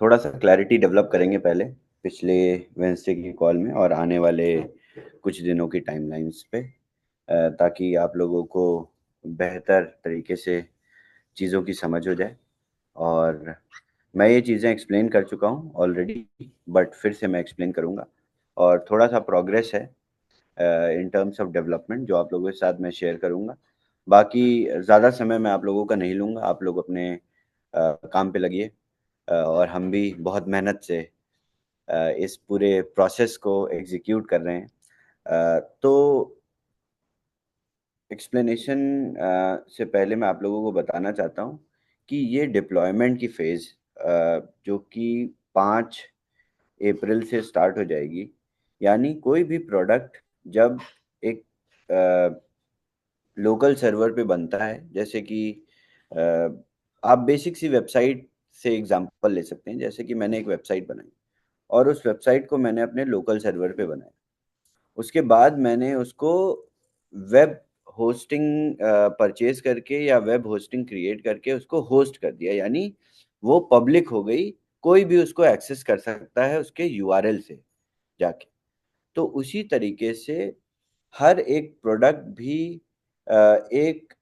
थोड़ा सा clarity develop करेंगे पहले पिछले वेंसडे की कॉल में और आने वाले कुछ दिनों की टाइमलाइंस पे, ताकि आप लोगों को बेहतर तरीके से चीज़ों की समझ हो जाए। और मैं ये चीज़ें एक्सप्लेन कर चुका हूँ ऑलरेडी, बट फिर से मैं एक्सप्लेन करूँगा। और थोड़ा सा प्रोग्रेस है इन टर्म्स ऑफ डेवलपमेंट जो आप लोगों के साथ मैं शेयर करूँगा। बाकी ज़्यादा समय मैं आप लोगों का नहीं लूँगा, आप लोग अपने काम पे लगिए। और हम भी बहुत मेहनत से इस पूरे प्रोसेस को एग्जीक्यूट कर रहे हैं। तो एक्सप्लेनेशन से पहले मैं आप लोगों को बताना चाहता हूँ कि ये डिप्लॉयमेंट की फ़ेज़ जो कि 5 अप्रैल से स्टार्ट हो जाएगी। यानी कोई भी प्रोडक्ट जब एक लोकल सर्वर पे बनता है, जैसे कि अ, आप बेसिक सी वेबसाइट से एग्जांपल ले सकते हैं। जैसे कि मैंने एक वेबसाइट बनाई और उस वेबसाइट को मैंने अपने लोकल सर्वर पे बनाया। उसके बाद मैंने उसको वेब होस्टिंग परचेज करके या वेब होस्टिंग क्रिएट करके उसको होस्ट कर दिया, यानी वो पब्लिक हो गई। कोई भी उसको एक्सेस कर सकता है उसके यूआरएल से जाके। तो उसी तरीके से हर एक प्रोडक्ट भी एक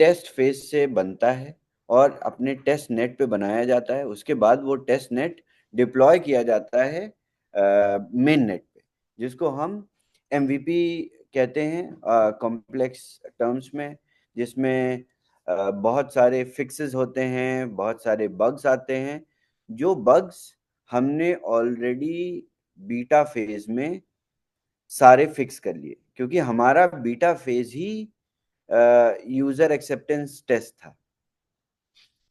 टेस्ट फेज से बनता है और अपने टेस्ट नेट पे बनाया जाता है। उसके बाद वो टेस्ट नेट डिप्लॉय किया जाता है मेन नेट पे, जिसको हम एमवीपी कहते हैं कॉम्प्लेक्स टर्म्स में, जिसमें बहुत सारे फिक्सेस होते हैं, बहुत सारे बग्स आते हैं। जो बग्स हमने ऑलरेडी बीटा फेज में सारे फिक्स कर लिए, क्योंकि हमारा बीटा फेज ही यूजर एक्सेप्टेंस टेस्ट था।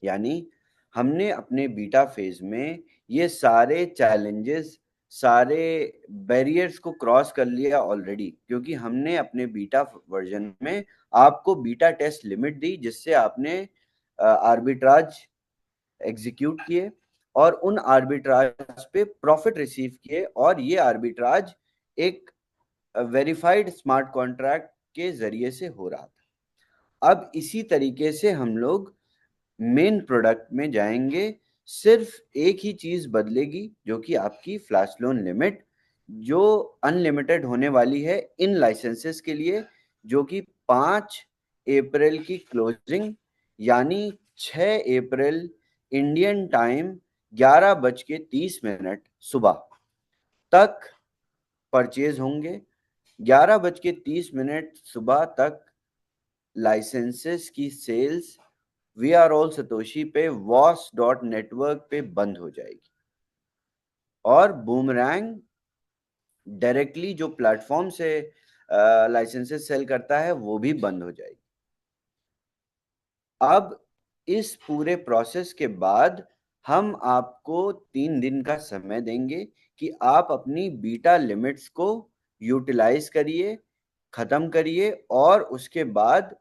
यानी हमने अपने बीटा फेज में ये सारे चैलेंजेस, सारे बैरियर्स को क्रॉस कर लिया ऑलरेडी, क्योंकि हमने अपने बीटा वर्जन में आपको बीटा टेस्ट लिमिट दी, जिससे आपने आर्बिट्राज एग्जीक्यूट किए और उन आर्बिट्राज पे प्रॉफिट रिसीव किए। और ये आर्बिट्राज एक वेरीफाइड स्मार्ट कॉन्ट्रैक्ट के जरिए से हो रहा था। अब इसी तरीके से हम लोग मेन प्रोडक्ट में जाएंगे। सिर्फ एक ही चीज बदलेगी, जो कि आपकी फ्लैश लोन लिमिट, जो अनलिमिटेड होने वाली है इन लाइसेंसेस के लिए, जो कि 5 अप्रैल की क्लोजिंग यानी 6 अप्रैल इंडियन टाइम 11:30 सुबह तक परचेज होंगे। 11:30 सुबह तक लाइसेंसेस की sales we are all Satoshi पे वॉस डॉट नेटवर्क पे बंद हो जाएगी और बूमरैंग डायरेक्टली जो प्लेटफॉर्म से लाइसेंसेस सेल करता है वो भी बंद हो जाएगी। अब इस पूरे प्रोसेस के बाद हम आपको 3 दिन का समय देंगे कि आप अपनी बीटा लिमिट्स को यूटिलाइज करिए, खत्म करिए। और उसके बाद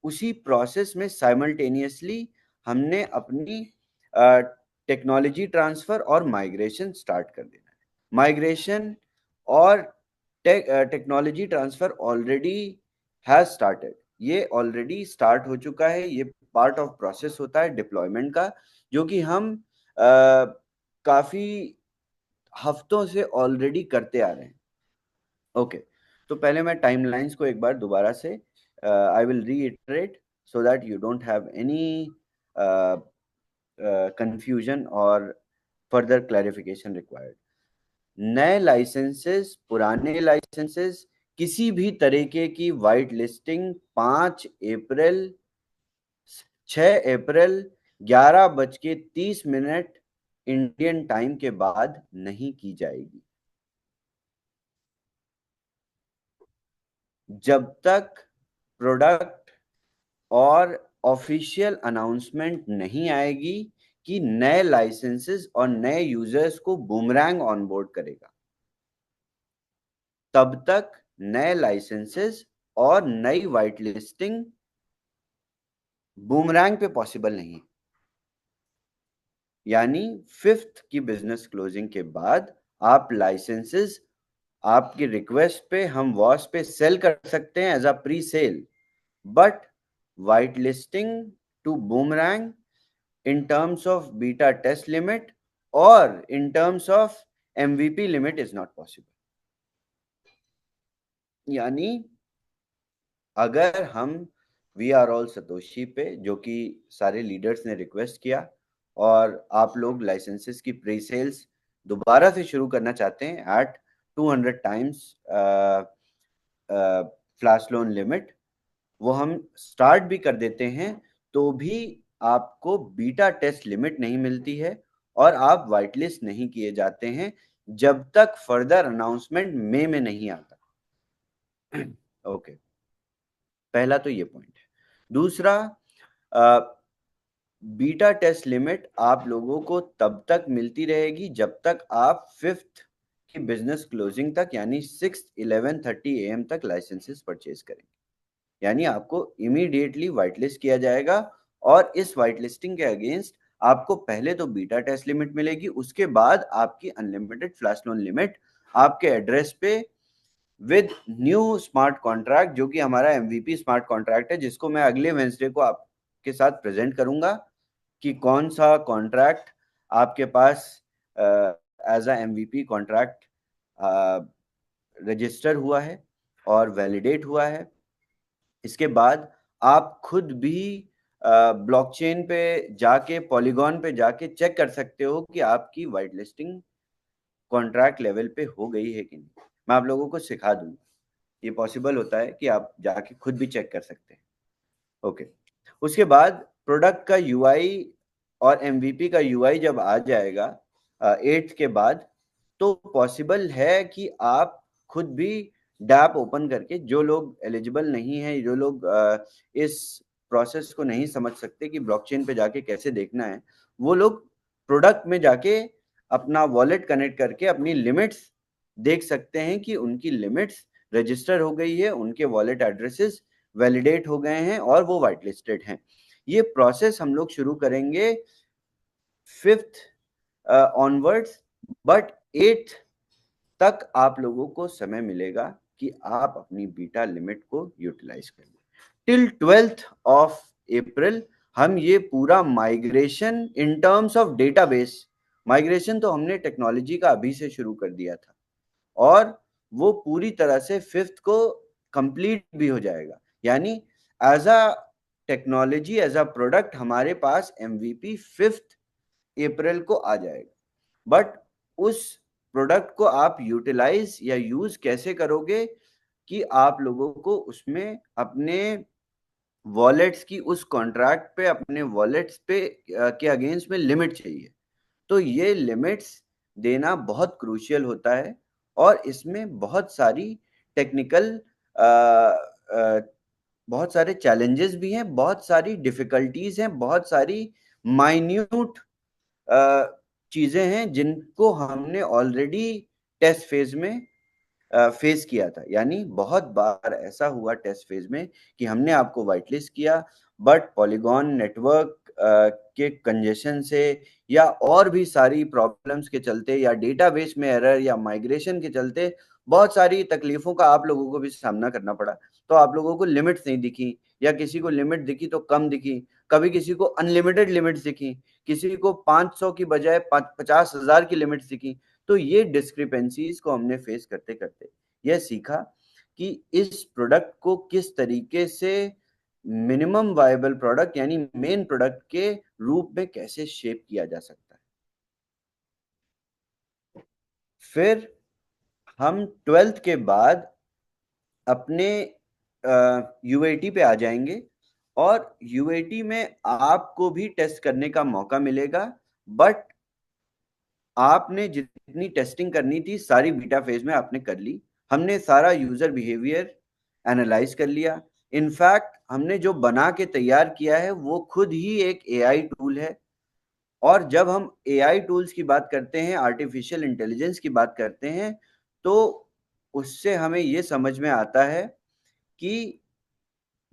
उसी प्रोसेस में साइमल्टेनियसली हमने अपनी टेक्नोलॉजी ट्रांसफर और माइग्रेशन स्टार्ट कर देना है। माइग्रेशन और technology transfer already has started. ये ऑलरेडी स्टार्ट हो चुका है। ये पार्ट ऑफ प्रोसेस होता है डिप्लॉयमेंट का, जो कि हम काफी हफ्तों से ऑलरेडी करते आ रहे हैं। ओके, तो पहले मैं टाइमलाइंस को एक बार दोबारा से I will reiterate so that you don't have any confusion और फर्दर क्लैरिफिकेशन रिक्वायर्ड। नए लाइसेंसेस, पुराने लाइसेंसेस, किसी भी तरीके की वाइट लिस्टिंग 5 अप्रैल 6 अप्रैल 11:30 इंडियन टाइम के बाद नहीं की जाएगी। जब तक प्रोडक्ट और ऑफिशियल अनाउंसमेंट नहीं आएगी कि नए लाइसेंसेस और नए यूजर्स को बूमरैंग ऑनबोर्ड करेगा, तब तक नए लाइसेंसेस और नई वाइट लिस्टिंग बूमरैंग पे पॉसिबल नहीं। यानी 5th की बिजनेस क्लोजिंग के बाद आप लाइसेंसेस, आपकी रिक्वेस्ट पे हम वॉस पे सेल कर सकते हैं as a pre sale, but whitelisting to Boomerang in terms of beta test limit और in terms of MVP limit is not possible. यानी अगर हम वी आर ऑल सतोशी पे, जो कि सारे लीडर्स ने रिक्वेस्ट किया, और आप लोग लाइसेंसेस की प्री सेल्स दोबारा से शुरू करना चाहते हैं at 200 times flash loan limit, वो हम स्टार्ट भी कर देते हैं, तो भी आपको बीटा टेस्ट लिमिट नहीं मिलती है और आप वाइट लिस्ट नहीं किए जाते हैं जब तक फर्दर अनाउंसमेंट मई में नहीं आता। ओके, पहला तो ये पॉइंट है। दूसरा, बीटा टेस्ट लिमिट आप लोगों को तब तक मिलती रहेगी जब तक आप 5th की बिजनेस क्लोजिंग तक, यानी 6-11:30 AM तक लाइसेंसेस परचेज करेंगे। यानी आपको इमीडिएटली वाइट लिस्ट किया जाएगा, और इस वाइट लिस्टिंग के अगेंस्ट आपको पहले तो बीटा टेस्ट लिमिट मिलेगी, उसके बाद आपकी अनलिमिटेड फ्लैश लोन लिमिट आपके एड्रेस पे विद न्यू स्मार्ट कॉन्ट्रैक्ट, जो कि हमारा MVP स्मार्ट कॉन्ट्रैक्ट है, जिसको मैं अगले वेंसडे को आपके साथ प्रेजेंट करूंगा कि कौन सा कॉन्ट्रैक्ट आपके पास as a MVP contract register हुआ है और वैलिडेट हुआ है। इसके बाद आप खुद भी ब्लॉकचेन पे जाके, पॉलीगॉन पे जाके चेक कर सकते हो कि आपकी वाइट लिस्टिंग कॉन्ट्रैक्ट लेवल पे हो गई है कि नहीं। मैं आप लोगों को सिखा दूंगा, ये पॉसिबल होता है कि आप जाके खुद भी चेक कर सकते हैं। ओके, उसके बाद प्रोडक्ट का UI और MVP का UI जब आ जाएगा 8th के बाद, तो पॉसिबल है कि आप खुद भी डैप ओपन करके, जो लोग एलिजिबल नहीं है, जो लोग इस प्रोसेस को नहीं समझ सकते कि ब्लॉकचेन पे जाके कैसे देखना है, वो लोग प्रोडक्ट में जाके अपना वॉलेट कनेक्ट करके अपनी लिमिट्स देख सकते हैं कि उनकी लिमिट्स रजिस्टर हो गई है, उनके वॉलेट एड्रेसेस वैलिडेट हो गए हैं और वो वाइट लिस्टेड हैं। ये प्रोसेस हम लोग शुरू करेंगे 5th ऑनवर्ड्स, बट 8th तक आप लोगों को समय मिलेगा कि आप अपनी बीटा लिमिट को यूटिलाइज करें। टिल 12th ऑफ अप्रैल हम ये पूरा migration in terms of database, migration तो हमने टेक्नोलॉजी का अभी से शुरू कर दिया था, और वो पूरी तरह से 5th को कंप्लीट भी हो जाएगा। यानी as a technology, as a product हमारे पास MVP 5th अप्रैल को आ जाएगा। बट उस प्रोडक्ट को आप यूटिलाइज या यूज कैसे करोगे कि आप लोगों को उसमें अपने वॉलेट्स की, उस कॉन्ट्रैक्ट पे अपने वॉलेट्स पे के अगेंस्ट में लिमिट चाहिए। तो ये लिमिट्स देना बहुत क्रूशियल होता है, और इसमें बहुत सारी टेक्निकल बहुत सारे चैलेंजेस भी हैं, बहुत सारी डिफिकल्टीज हैं, बहुत सारी माइन्यूट चीजें हैं जिनको हमने ऑलरेडी टेस्ट फेज में फेस किया था। यानी बहुत बार ऐसा हुआ टेस्ट फेज में कि हमने आपको वाइट लिस्ट किया, बट पॉलीगॉन नेटवर्क के कंजेशन से, या और भी सारी प्रॉब्लम्स के चलते, या डेटाबेस में एरर, या माइग्रेशन के चलते बहुत सारी तकलीफों का आप लोगों को भी सामना करना पड़ा। तो आप लोगों को लिमिट्स नहीं दिखी, या किसी को लिमिट दिखी तो कम दिखी, कभी किसी को अनलिमिटेड लिमिट्स दिखी, किसी को 500 की बजाय 50,000 की लिमिट्स दिखी। तो ये डिस्क्रिपेंसीज को हमने फेस करते करते यह सीखा कि इस प्रोडक्ट को किस तरीके से मिनिमम वायबल प्रोडक्ट, यानी मेन प्रोडक्ट के रूप में कैसे शेप किया जा सकता है। फिर हम 12th के बाद अपने UAT पे आ जाएंगे, और UAT में आपको भी टेस्ट करने का मौका मिलेगा, बट आपने जितनी टेस्टिंग करनी थी सारी बीटा फेज में आपने कर ली। हमने सारा यूजर बिहेवियर एनालाइज कर लिया। इनफैक्ट हमने जो बना के तैयार किया है वो खुद ही एक AI टूल है, और जब हम AI टूल्स की बात करते हैं, आर्टिफिशियल इंटेलिजेंस की बात करते हैं, तो उससे हमें ये समझ में आता है कि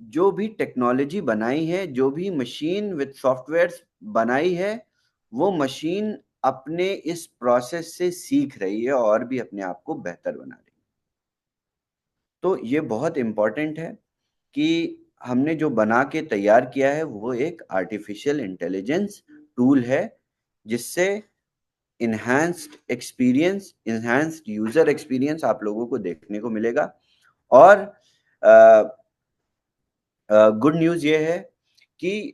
जो भी टेक्नोलॉजी बनाई है, जो भी मशीन विद सॉफ्टवेयर बनाई है, वो मशीन अपने इस प्रोसेस से सीख रही है और भी अपने आप को बेहतर बना रही है। तो ये बहुत इम्पोर्टेंट है कि हमने जो बना के तैयार किया है वो एक आर्टिफिशियल इंटेलिजेंस टूल है, जिससे इन्हांस्ड यूजर एक्सपीरियंस आप लोगों को देखने को मिलेगा। और गुड न्यूज़ ये है कि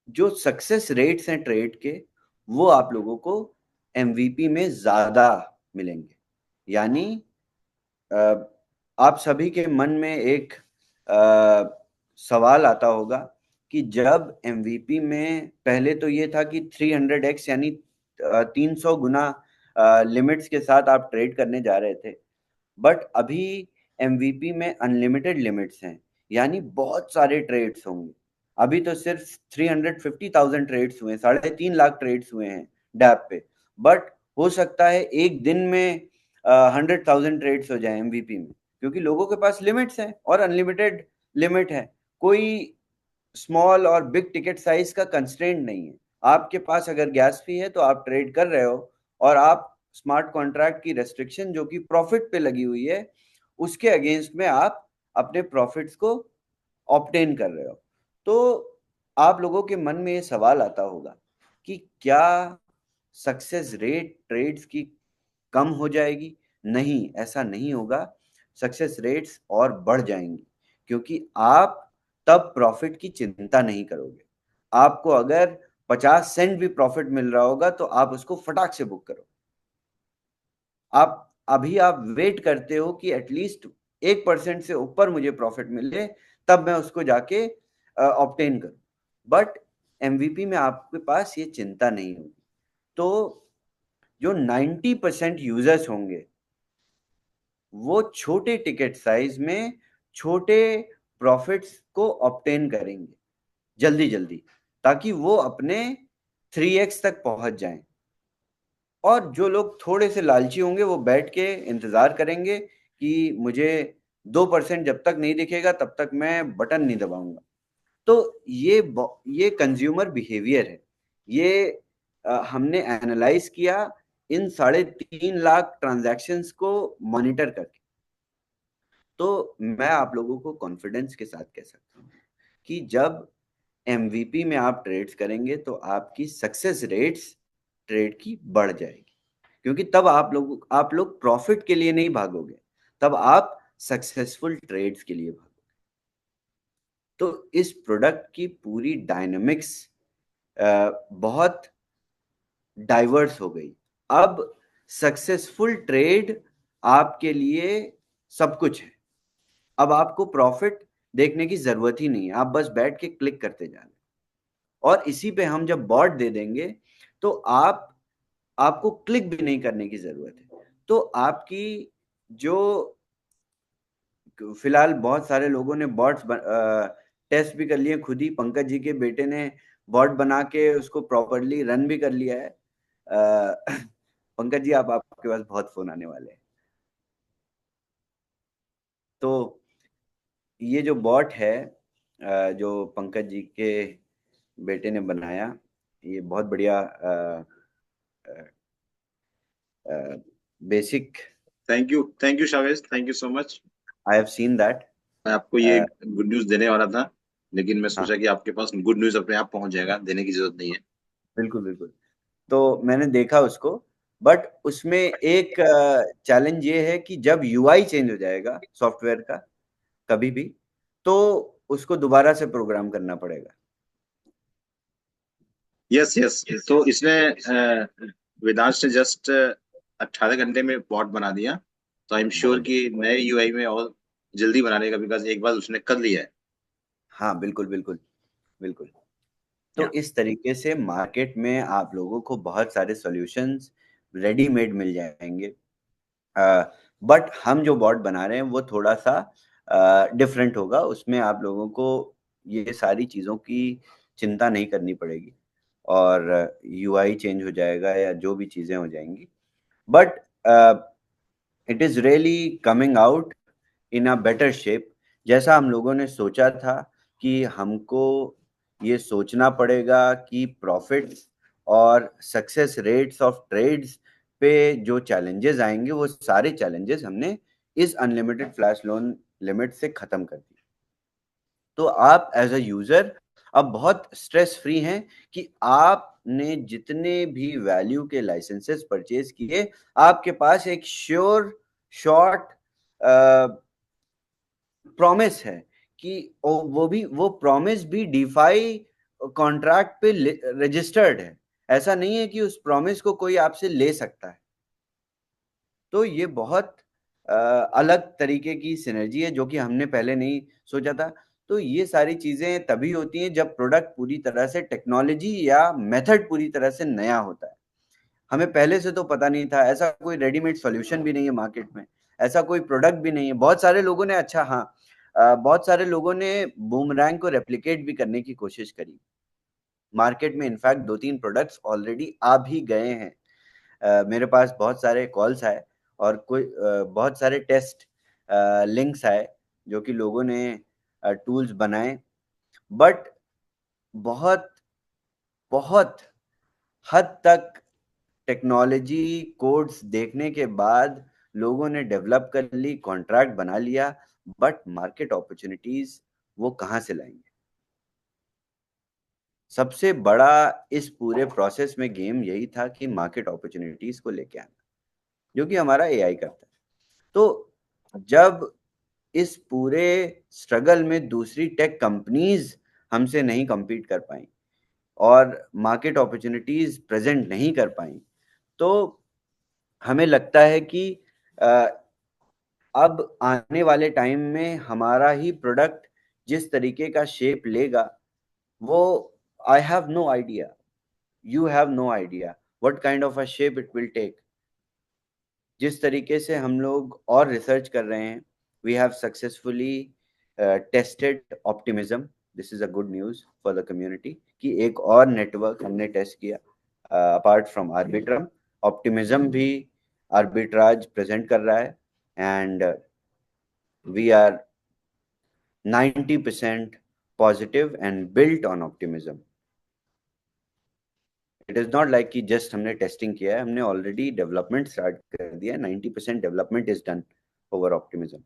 जो सक्सेस रेट्स हैं ट्रेड के, वो आप लोगों को एमवीपी में ज़्यादा मिलेंगे। यानी आप सभी के मन में एक सवाल आता होगा कि जब एमवीपी में पहले तो ये था कि 300x यानी 300 गुना लिमिट्स के साथ आप ट्रेड करने जा रहे थे, बट अभी एमवीपी में अनलिमिटेड लिमिट्स हैं, यानी बहुत सारे ट्रेड्स होंगे। अभी तो सिर्फ 350,000 ट्रेड्स हुए हैं, 3.5 लाख ट्रेड्स हुए हैं डैप पे, बट हो सकता है एक दिन में 100,000 ट्रेड्स हो जाए एमवीपी में, क्योंकि लोगों के पास लिमिट्स हैं और अनलिमिटेड लिमिट है। कोई स्मॉल और बिग टिकट साइज का कंस्ट्रेंट नहीं है। आपके पास अगर गैस फी है तो आप ट्रेड कर रहे हो, और आप स्मार्ट कॉन्ट्रैक्ट की रेस्ट्रिक्शन जो कि प्रॉफिट पे लगी हुई है, उसके अगेंस्ट में आप अपने प्रॉफिट्स को ऑब्टेन कर रहे हो। तो आप लोगों के मन में ये सवाल आता होगा कि क्या सक्सेस रेट ट्रेड्स की कम हो जाएगी? नहीं, ऐसा नहीं होगा। सक्सेस रेट्स और बढ़ जाएंगी, क्योंकि आप तब प्रॉफिट की चिंता नहीं करोगे। आपको अगर 50 सेंट भी प्रॉफिट मिल रहा होगा तो आप उसको फटाक से बुक करो। आप वेट करते हो कि एटलीस्ट 1% से ऊपर मुझे प्रॉफिट मिले, तब मैं उसको जाके ऑब्टेन करूं। बट एमवीपी में आपके पास ये चिंता नहीं होगी। तो जो 90% यूजर्स होंगे, वो छोटे टिकट साइज में छोटे प्रॉफिट्स को ऑब्टेन करेंगे जल्दी जल्दी, ताकि वो अपने 3x तक पहुंच जाएं। और जो लोग थोड़े से लालची होंगे, वो बैठ के इंतजार करेंगे कि मुझे 2% जब तक नहीं दिखेगा तब तक मैं बटन नहीं दबाऊंगा। तो ये कंज्यूमर बिहेवियर है। ये हमने एनालाइज किया इन 3.5 लाख ट्रांजैक्शंस को मॉनिटर करके। तो मैं आप लोगों को कॉन्फिडेंस के साथ कह सकता हूँ कि जब एमवीपी में आप ट्रेड्स करेंगे तो आपकी सक्सेस रेट्स ट्रेड की बढ़ जाएगी, क्योंकि तब आप लोग प्रॉफिट के लिए नहीं भागोगे, तब आप सक्सेसफुल ट्रेड्स के लिए भागोगे। तो इस प्रोडक्ट की पूरी डायनामिक्स बहुत डाइवर्स हो गई। अब सक्सेसफुल ट्रेड आपके लिए सब कुछ है। अब आपको प्रॉफिट देखने की जरूरत ही नहीं है, आप बस बैठ के क्लिक करते जा रहे हैं। और इसी पे हम जब बॉट दे देंगे तो आपको क्लिक भी नहीं करने की जरूरत है। तो आपकी जो फिलहाल बहुत सारे लोगों ने बॉट्स टेस्ट भी कर लिए खुद ही। पंकज जी के बेटे ने बॉट बना के उसको प्रॉपरली रन भी कर लिया है। पंकज जी, आपके पास बहुत फोन आने वाले हैं। तो ये जो बॉट है जो पंकज जी के बेटे ने बनाया, ये बहुत बढ़िया basic. Thank you Shavez, thank you so much. I have seen that. मैं आपको ये गुड न्यूज देने वाला था, लेकिन मैं हाँ, सोचा कि आपके पास गुड न्यूज अपने आप पहुंच जाएगा, देने की जरूरत नहीं है। बिल्कुल बिल्कुल। तो मैंने देखा उसको, बट उसमें एक चैलेंज ये है कि जब यूआई चेंज हो जाएगा सॉफ्टवेयर का कभी भी, तो उसको दोबारा से प्रोग्राम करना पड़ेगा। यस यस, तो इसने वेदांश ने जस्ट 18 घंटे में बॉट बना दिया। तो आई एम श्योर बहुत कि नए यूआई में और जल्दी बना लेगा, बिकॉज एक बार उसने कर लिया है। हाँ, बिल्कुल बिल्कुल बिल्कुल। तो या इस तरीके से मार्केट में आप लोगों को बहुत सारे सॉल्यूशंस रेडीमेड मिल जाएंगे। बट हम जो बॉट बना रहे हैं वो थोड़ा सा डिफरेंट होगा। उसमें आप लोगों को ये सारी चीज़ों की चिंता नहीं करनी पड़ेगी, और यूआई चेंज हो जाएगा या जो भी चीज़ें हो जाएंगी, but it is really coming out in a better shape. जैसा हम लोगों ने सोचा था कि हमको ये सोचना पड़ेगा कि प्रॉफिट्स और सक्सेस रेट्स ऑफ ट्रेड्स पे जो चैलेंजेस आएंगे, वो सारे चैलेंजेस हमने इस अनलिमिटेड फ्लैश लोन लिमिट से खत्म कर दिए। तो आप एज अ यूजर अब बहुत स्ट्रेस फ्री हैं कि आप आपने जितने भी वैल्यू के लाइसेंसेस परचेज किए, आपके पास एक श्योर शॉर्ट प्रॉमिस है कि वो प्रॉमिस भी डीफाई कॉन्ट्रैक्ट पे रजिस्टर्ड है। ऐसा नहीं है कि उस प्रॉमिस को कोई आपसे ले सकता है। तो ये बहुत अलग तरीके की सिनर्जी है जो कि हमने पहले नहीं सोचा था। तो ये सारी चीजें तभी होती हैं जब प्रोडक्ट पूरी तरह से, टेक्नोलॉजी या मेथड पूरी तरह से नया होता है। हमें पहले से तो पता नहीं था, ऐसा कोई रेडीमेड सॉल्यूशन भी नहीं है मार्केट में, ऐसा कोई प्रोडक्ट भी नहीं है। बहुत सारे लोगों ने, अच्छा हाँ, बहुत सारे लोगों ने बूमरैंग को रेप्लिकेट भी करने की कोशिश करी। मार्केट में इनफैक्ट 2-3 प्रोडक्ट्स ऑलरेडी आ भी गए हैं। मेरे पास बहुत सारे कॉल्स आए और कोई बहुत सारे टेस्ट लिंक्स आए जो कि लोगों ने टूल्स बनाए, बट बहुत बहुत हद तक टेक्नोलॉजी कोड्स देखने के बाद लोगों ने डेवलप कर ली, कॉन्ट्रैक्ट बना लिया, बट मार्केट अपॉर्चुनिटीज वो कहाँ से लाएंगे? सबसे बड़ा इस पूरे प्रोसेस में गेम यही था कि मार्केट अपॉर्चुनिटीज को लेके आना, जो कि हमारा एआई करता है। तो जब इस पूरे स्ट्रगल में दूसरी टेक कंपनीज हमसे नहीं compete कर पाई और मार्केट अपॉर्चुनिटीज प्रेजेंट नहीं कर पाई, तो हमें लगता है कि अब आने वाले टाइम में हमारा ही प्रोडक्ट जिस तरीके का शेप लेगा, वो I have no idea, you have no idea what kind of a shape it will take. जिस तरीके से हम लोग और रिसर्च कर रहे हैं, we have successfully tested Optimism. This is a good news for the community कि एक और नेटवर्क हमने टेस्ट किया अपार्ट फ्रॉम आर्बिट्रम। ऑप्टिमिज्म भी आर्बिट्राज प्रेजेंट कर रहा है and we are 90% positive and built on optimism. It is not like कि जस्ट हमने टेस्टिंग किया है, हमने ऑलरेडी डेवलपमेंट स्टार्ट कर दिया है। 90% development is done over optimism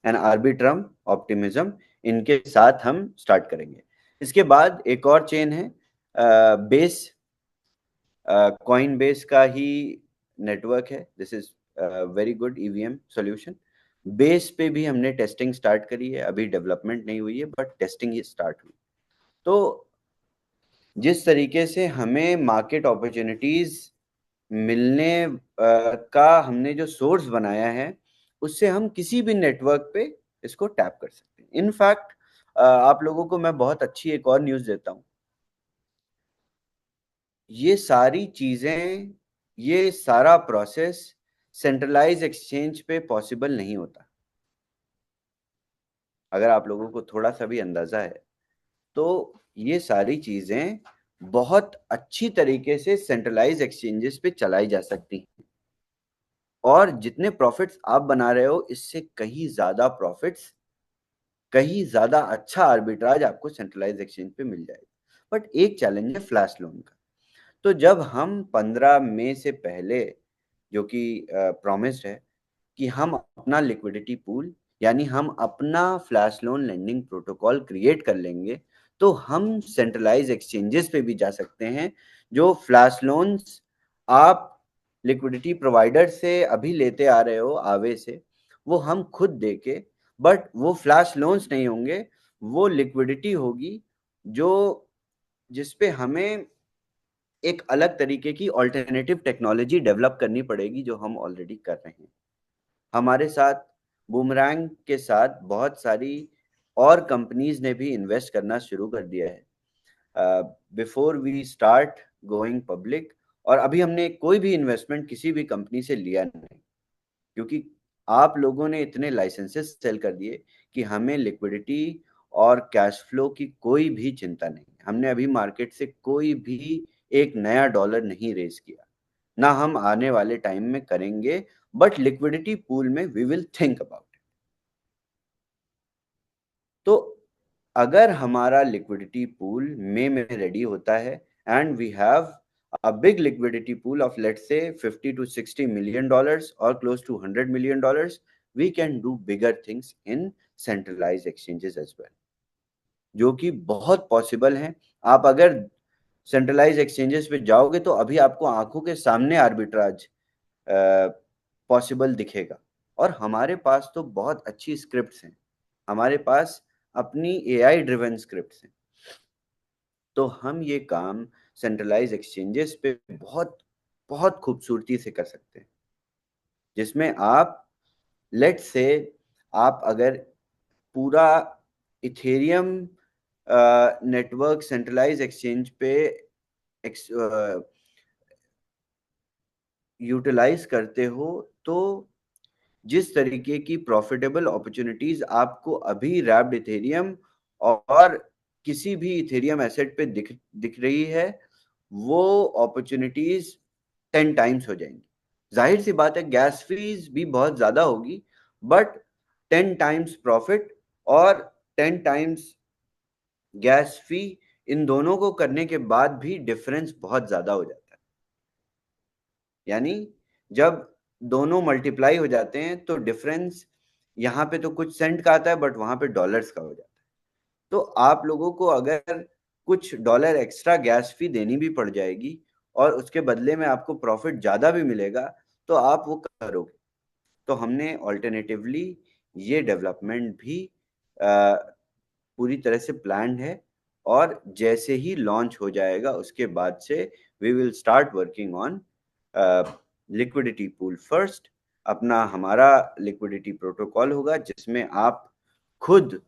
and Arbitrum optimism, इनके साथ हम स्टार्ट करेंगे। इसके बाद एक और चेन है बेस, कॉइन बेस का ही नेटवर्क है। This is very good EVM solution. Base पे भी हमने टेस्टिंग स्टार्ट करी है, अभी डेवलपमेंट नहीं हुई है बट टेस्टिंग ही स्टार्ट हुई। तो जिस तरीके से हमें मार्केट अपॉर्चुनिटीज मिलने का हमने जो सोर्स बनाया है, उससे हम किसी भी नेटवर्क पे इसको टैप कर सकते हैं। इनफैक्ट आप लोगों को मैं बहुत अच्छी एक और न्यूज़ देता हूँ। ये सारी चीजें, ये सारा प्रोसेस सेंट्रलाइज एक्सचेंज पे पॉसिबल नहीं होता। अगर आप लोगों को थोड़ा सा भी अंदाजा है, तो ये सारी चीजें बहुत अच्छी तरीके से सेंट्रलाइज एक्सचेंजेस पे चलाई जा सकती हैं और जितने प्रॉफिट्स आप बना रहे हो, इससे कहीं ज्यादा प्रॉफिट्स, कहीं ज्यादा अच्छा आर्बिट्राज आपको सेंट्रलाइज एक्सचेंज पे मिल जाएगा। बट एक चैलेंज है फ्लैश लोन का। तो जब हम 15 मई से पहले, जो कि प्रॉमिस्ड है कि हम अपना लिक्विडिटी पूल, यानी हम अपना flash loan lending protocol create कर लेंगे, तो हम सेंट्रलाइज एक्सचेंजेस पे भी जा सकते हैं। जो फ्लैश लोन्स आप लिक्विडिटी प्रोवाइडर से अभी लेते आ रहे हो आवे से, वो हम खुद देके, बट वो फ्लैश लोन्स नहीं होंगे, वो लिक्विडिटी होगी जो जिसपे हमें एक अलग तरीके की ऑल्टरनेटिव टेक्नोलॉजी डेवलप करनी पड़ेगी, जो हम ऑलरेडी कर रहे हैं। हमारे साथ बूमरैंग के साथ बहुत सारी और कंपनीज ने भी इन्वेस्ट करना शुरू कर दिया है before we start going public. और अभी हमने कोई भी इन्वेस्टमेंट किसी भी कंपनी से लिया नहीं, क्योंकि आप लोगों ने इतने लाइसेंसेस सेल कर दिए कि हमें लिक्विडिटी और कैश फ्लो की कोई भी चिंता नहीं। हमने अभी मार्केट से कोई भी एक नया डॉलर नहीं रेज किया, ना हम आने वाले टाइम में करेंगे, बट लिक्विडिटी पूल में we will think about it. तो अगर हमारा लिक्विडिटी पूल मई में रेडी होता है and we have a big liquidity pool of let's say 50 to 60 million dollars or close to 100 million dollars, we can do bigger things in centralized exchanges as well, जो कि बहुत possible है। आप अगर centralise exchanges पे जाओगे तो अभी आपको आंखों के सामने आर्बिट्राज पॉसिबल दिखेगा। और हमारे पास तो बहुत अच्छी स्क्रिप्ट्स हैं, हमारे पास अपनी एआई ड्रिवन स्क्रिप्ट्स हैं। तो हम ये काम सेंट्रलाइज एक्सचेंजेस पे बहुत बहुत खूबसूरती से कर सकते हैं, जिसमें आप लेट से आप अगर पूरा इथेरियम नेटवर्क सेंट्रलाइज एक्सचेंज पे यूटिलाइज करते हो, तो जिस तरीके की प्रॉफिटेबल अपॉर्चुनिटीज आपको अभी रैप्ड इथेरियम और किसी भी इथेरियम एसेट पे दिख दिख रही है, वो अपॉर्चुनिटीज 10 टाइम्स हो जाएंगी। जाहिर सी बात है गैस फीस भी बहुत ज्यादा होगी, बट 10 टाइम्स प्रॉफिट और 10 टाइम्स गैस फी, इन दोनों को करने के बाद भी डिफरेंस बहुत ज्यादा हो जाता है। यानी जब दोनों मल्टीप्लाई हो जाते हैं तो डिफरेंस यहाँ पे तो कुछ सेंट का आता है, बट वहां पे डॉलर्स का हो जाता है। तो आप लोगों को अगर कुछ डॉलर एक्स्ट्रा गैस फी देनी भी पड़ जाएगी और उसके बदले में आपको प्रॉफिट ज्यादा भी मिलेगा, तो आप वो करोगे। तो हमने ऑल्टरनेटिवली ये डेवलपमेंट भी पूरी तरह से प्लान्ड है, और जैसे ही लॉन्च हो जाएगा उसके बाद से we will start working on liquidity pool first. अपना हमारा लिक्विडिटी प्रोटोकॉल होगा जिसमें आप खुद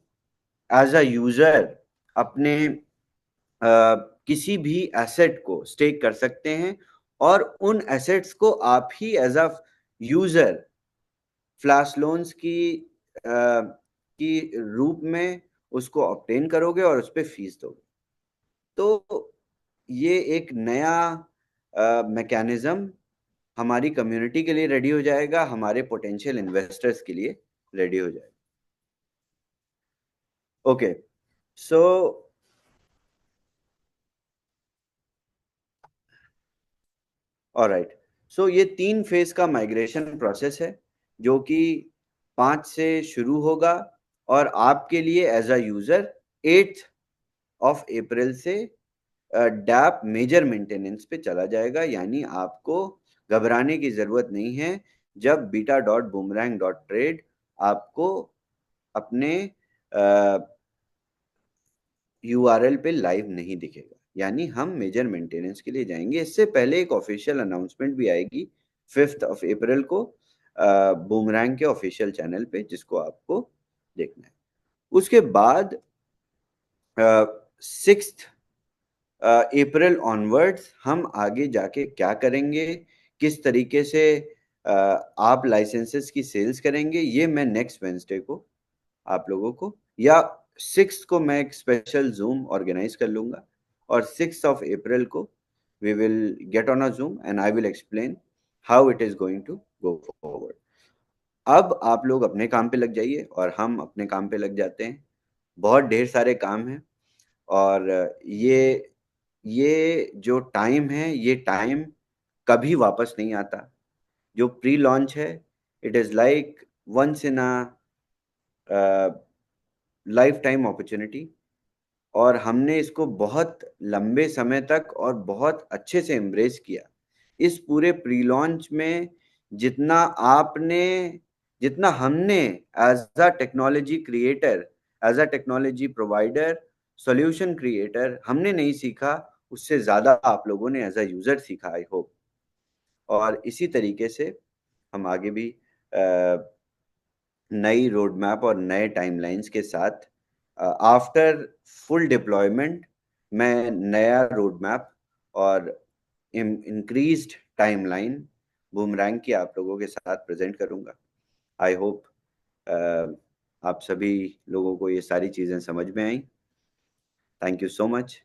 एज अ यूजर अपने किसी भी एसेट को स्टेक कर सकते हैं, और उन एसेट्स को आप ही as a user flash loans की रूप में उसको ऑब्टेन करोगे और उस पर फीस दोगे। तो ये एक नया मैकेनिज्म हमारी कम्युनिटी के लिए रेडी हो जाएगा, हमारे पोटेंशियल इन्वेस्टर्स के लिए रेडी हो जाएगा। ओके, सो ऑलराइट, सो ये 3 फेज का माइग्रेशन प्रोसेस है जो कि 5 से शुरू होगा, और आपके लिए एज अ यूजर 8 अप्रैल से डैप मेजर मेंटेनेंस पे चला जाएगा। यानी आपको घबराने की जरूरत नहीं है जब beta.boomerang.trade आपको अपने URL पे लाइव नहीं दिखेगा। यानी हम मेजर मेंटेनेंस के लिए जाएंगे। इससे पहले एक ऑफिशियल अनाउंसमेंट भी आएगी 5 अप्रैल को बूमरैंग के ऑफिशियल चैनल पे, जिसको आपको देखना है। उसके बाद 6 अप्रैल ऑनवर्ड्स हम आगे जाके क्या करेंगे, किस तरीके से आप लाइसेंसेस की सेल्स करेंगे, ये मैं नेक्स्ट वेंसडे को आप लोगों को, या 6 को मैं एक स्पेशल जूम ऑर्गेनाइज कर लूंगा, और 6 अप्रैल को we will get on a Zoom and I will explain how it is going to go forward. अब आप लोग अपने काम पे लग जाइए और हम अपने काम पे लग जाते हैं। बहुत ढेर सारे काम हैं, और ये जो टाइम है, ये टाइम कभी वापस नहीं आता। जो प्री लॉन्च है, it is like once in a lifetime opportunity, और हमने इसको बहुत लंबे समय तक और बहुत अच्छे से एम्ब्रेस किया। इस पूरे प्री लॉन्च में जितना आपने जितना हमने as a technology creator, as a technology provider, solution creator हमने नहीं सीखा, उससे ज्यादा आप लोगों ने एज अ यूजर सीखा, आई होप। और इसी तरीके से हम आगे भी नई रोड मैप और नए टाइमलाइंस के साथ आफ्टर फुल डिप्लॉयमेंट मैं नया रोड मैप और इंक्रीज्ड टाइमलाइन बूमरैंग की आप लोगों के साथ प्रेजेंट करूंगा। आई होप आप सभी लोगों को ये सारी चीज़ें समझ में आई। Thank you so much.